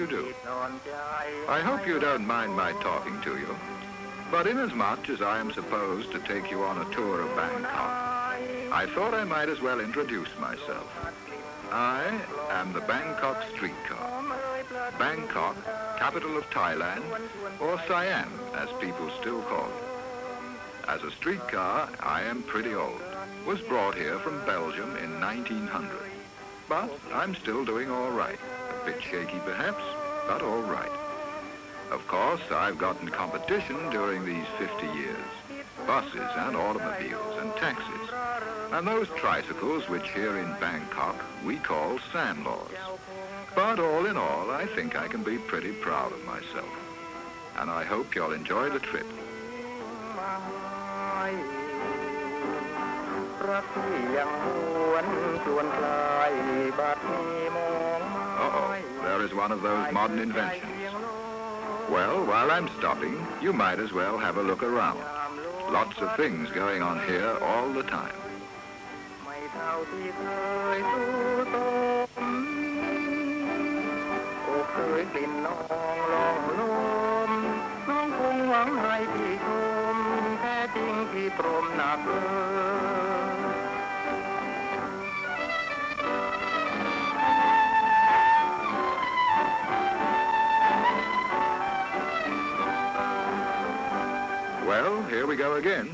you do? I hope you don't mind my talking to you, but inasmuch as I am supposed to take you on a tour of Bangkok, I thought I might as well introduce myself. I am the Bangkok streetcar. Bangkok, capital of Thailand, or Siam, as people still call it. As a streetcar, I am pretty old. Was brought here from Belgium in 1900. But I'm still doing all right. A bit shaky perhaps, but all right. Of course, I've gotten competition during these 50 years. Buses and automobiles and taxis. And those tricycles which here in Bangkok we call sandlaws. But all in all, I think I can be pretty proud of myself. And I hope you'll enjoy the trip. Uh-oh, there is one of those modern inventions. Well, while I'm stopping, you might as well have a look around. Lots of things going on here all the time. Well, here we go again.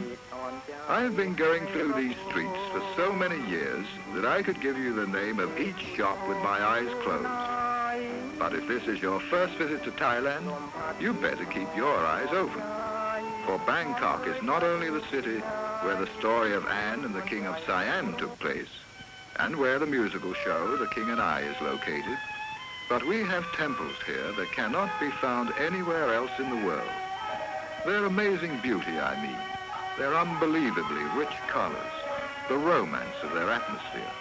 I've been going through these streets for so many years that I could give you the name of each shop with my eyes closed. But if this is your first visit to Thailand, you better keep your eyes open. For Bangkok is not only the city where the story of Anne and the King of Siam took place, and where the musical show The King and I is located, but we have temples here that cannot be found anywhere else in the world. Their amazing beauty, I mean, their unbelievably rich colors, the romance of their atmosphere.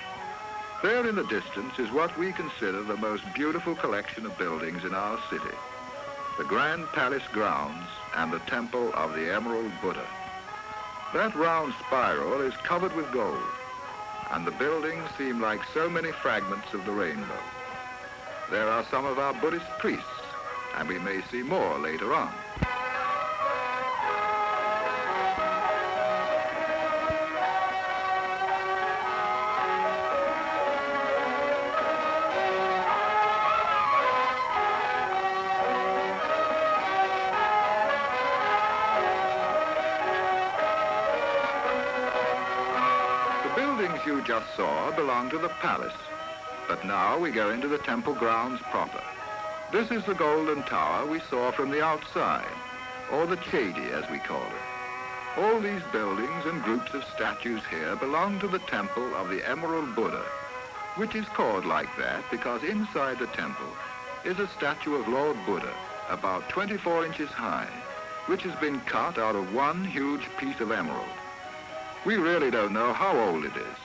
There in the distance is what we consider the most beautiful collection of buildings in our city, the Grand Palace grounds and the Temple of the Emerald Buddha. That round spiral is covered with gold, and the buildings seem like so many fragments of the rainbow. There are some of our Buddhist priests, and we may see more later on. You just saw belong to the palace, but now we go into the temple grounds proper. This is the golden tower we saw from the outside, or the chedi as we call it. All these buildings and groups of statues here belong to the temple of the Emerald Buddha, which is called like that because inside the temple is a statue of Lord Buddha, about 24 inches high, which has been cut out of one huge piece of emerald. We really don't know how old it is,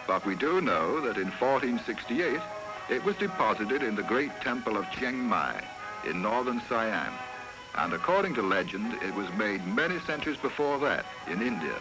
but we do know that in 1468, it was deposited in the great temple of Chiang Mai in northern Siam. And according to legend, it was made many centuries before that in India.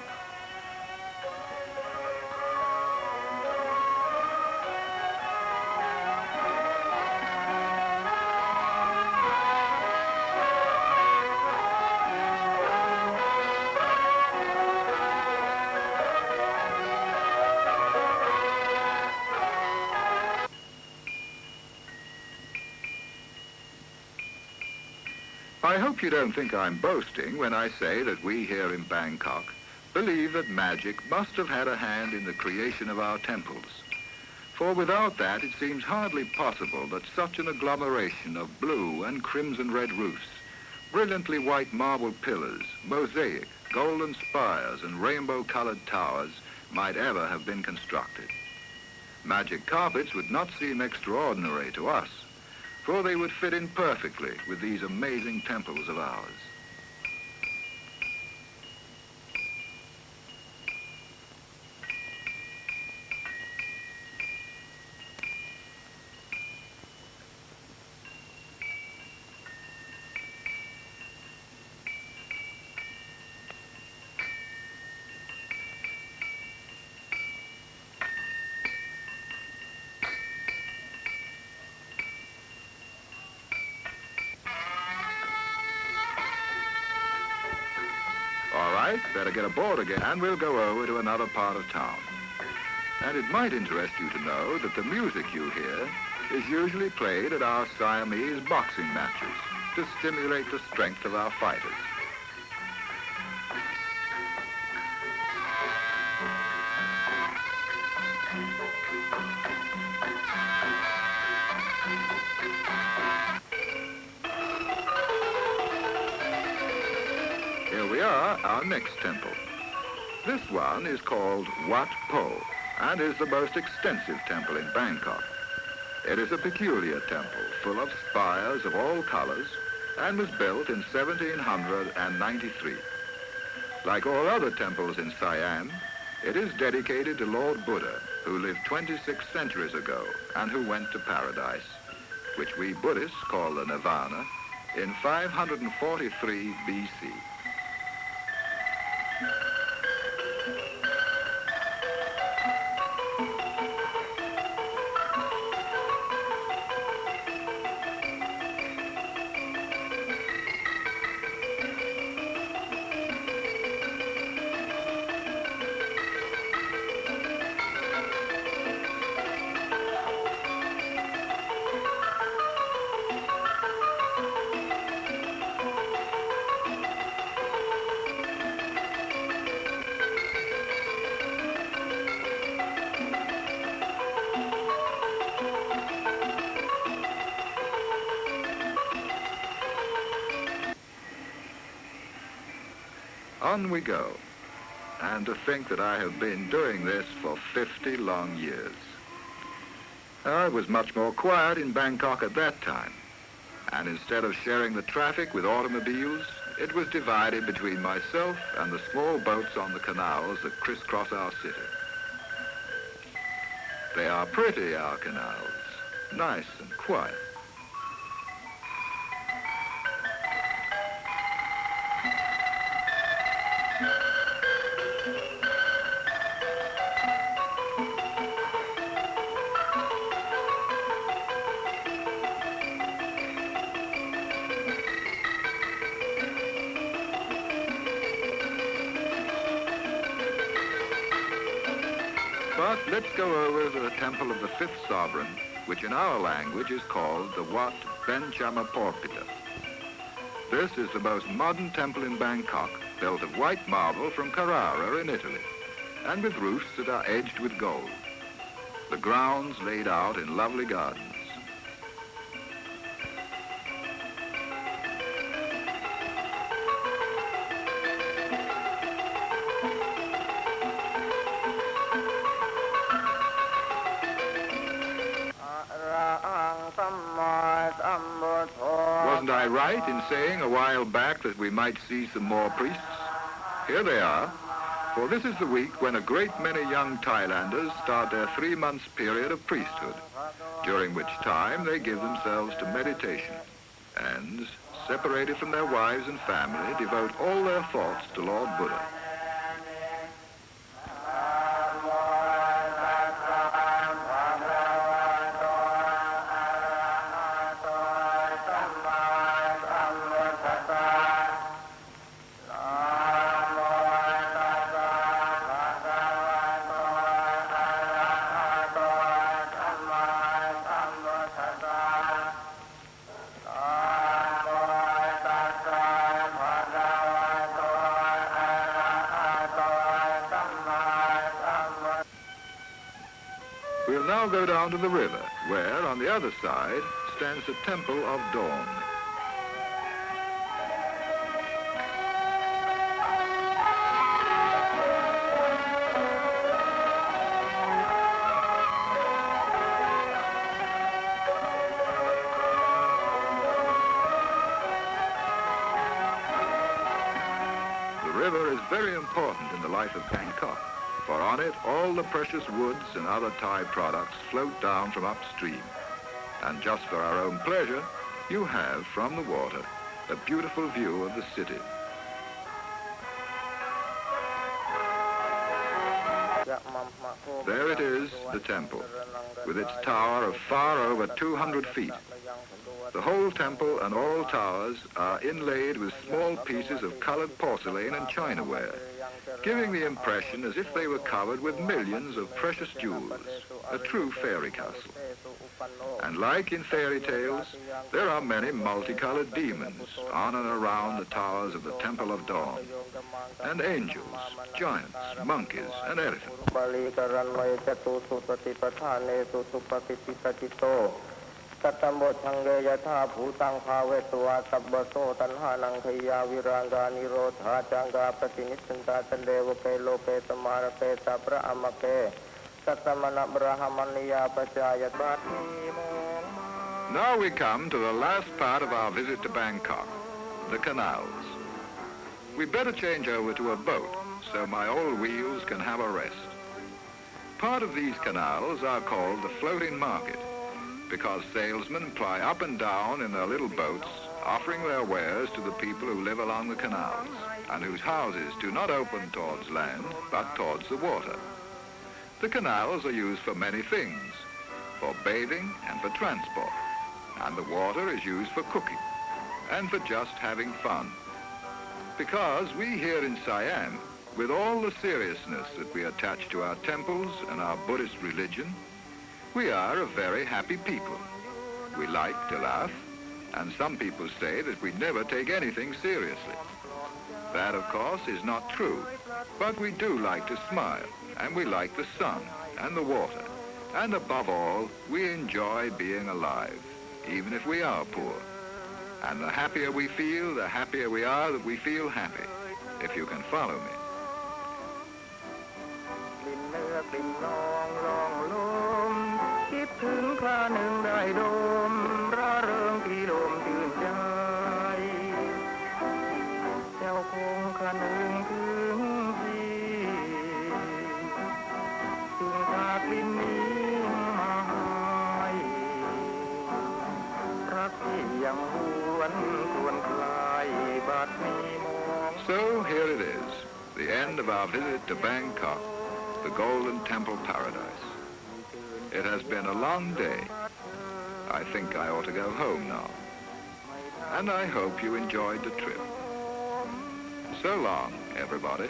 I hope you don't think I'm boasting when I say that we here in Bangkok believe that magic must have had a hand in the creation of our temples. For without that, it seems hardly possible that such an agglomeration of blue and crimson red roofs, brilliantly white marble pillars, mosaic, golden spires, and rainbow-colored towers might ever have been constructed. Magic carpets would not seem extraordinary to us, for they would fit in perfectly with these amazing temples of ours. right, better get aboard again and we'll go over to another part of town. And it might interest you to know that the music you hear is usually played at our Siamese boxing matches to stimulate the strength of our fighters. Here we are, our next temple. This one is called Wat Pho and is the most extensive temple in Bangkok. It is a peculiar temple full of spires of all colors and was built in 1793. Like all other temples in Siam, it is dedicated to Lord Buddha, who lived 26 centuries ago and who went to paradise, which we Buddhists call the Nirvana, in 543 BC. On we go, and to think that I have been doing this for 50 long years. It was much more quiet in Bangkok at that time, and instead of sharing the traffic with automobiles, it was divided between myself and the small boats on the canals that crisscross our city. They are pretty, our canals, nice and quiet. But let's go over to the temple of the fifth sovereign, which in our language is called the Wat Pho. This is the most modern temple in Bangkok, built of white marble from Carrara in Italy, and with roofs that are edged with gold. The grounds laid out in lovely gardens. Wasn't I right in saying a while back that we might see some more priests? Here they are, for this is the week when a great many young Thailanders start their 3 months period of priesthood, during which time they give themselves to meditation and, separated from their wives and family, devote all their thoughts to Lord Buddha. We'll now go down to the river, where, on the other side, stands the Temple of Dawn. The river is very important in the life of Bangkok, for on it all the precious woods and other Thai products float down from upstream. And just for our own pleasure, you have, from the water, a beautiful view of the city. There it is, the temple, with its tower of far over 200 feet. The whole temple and all towers are inlaid with small pieces of colored porcelain and chinaware, giving the impression as if they were covered with millions of precious jewels, a true fairy castle. And like in fairy tales, there are many multicolored demons on and around the towers of the Temple of Dawn, and angels, giants, monkeys, and elephants. Now we come to the last part of our visit to Bangkok, the canals. We'd better change over to a boat so my old wheels can have a rest. Part of these canals are called the floating market, because salesmen ply up and down in their little boats, offering their wares to the people who live along the canals, and whose houses do not open towards land, but towards the water. The canals are used for many things, for bathing and for transport, and the water is used for cooking, and for just having fun. Because we here in Siam, with all the seriousness that we attach to our temples and our Buddhist religion, we are a very happy people. We like to laugh, and some people say that we never take anything seriously. That, of course, is not true, but we do like to smile, and we like the sun and the water, and above all, we enjoy being alive, even if we are poor. And the happier we feel, the happier we are that we feel happy, if you can follow me. So here it is, the end of our visit to Bangkok, the Golden Temple Paradise. It has been a long day. I think I ought to go home now. And I hope you enjoyed the trip. So long, everybody.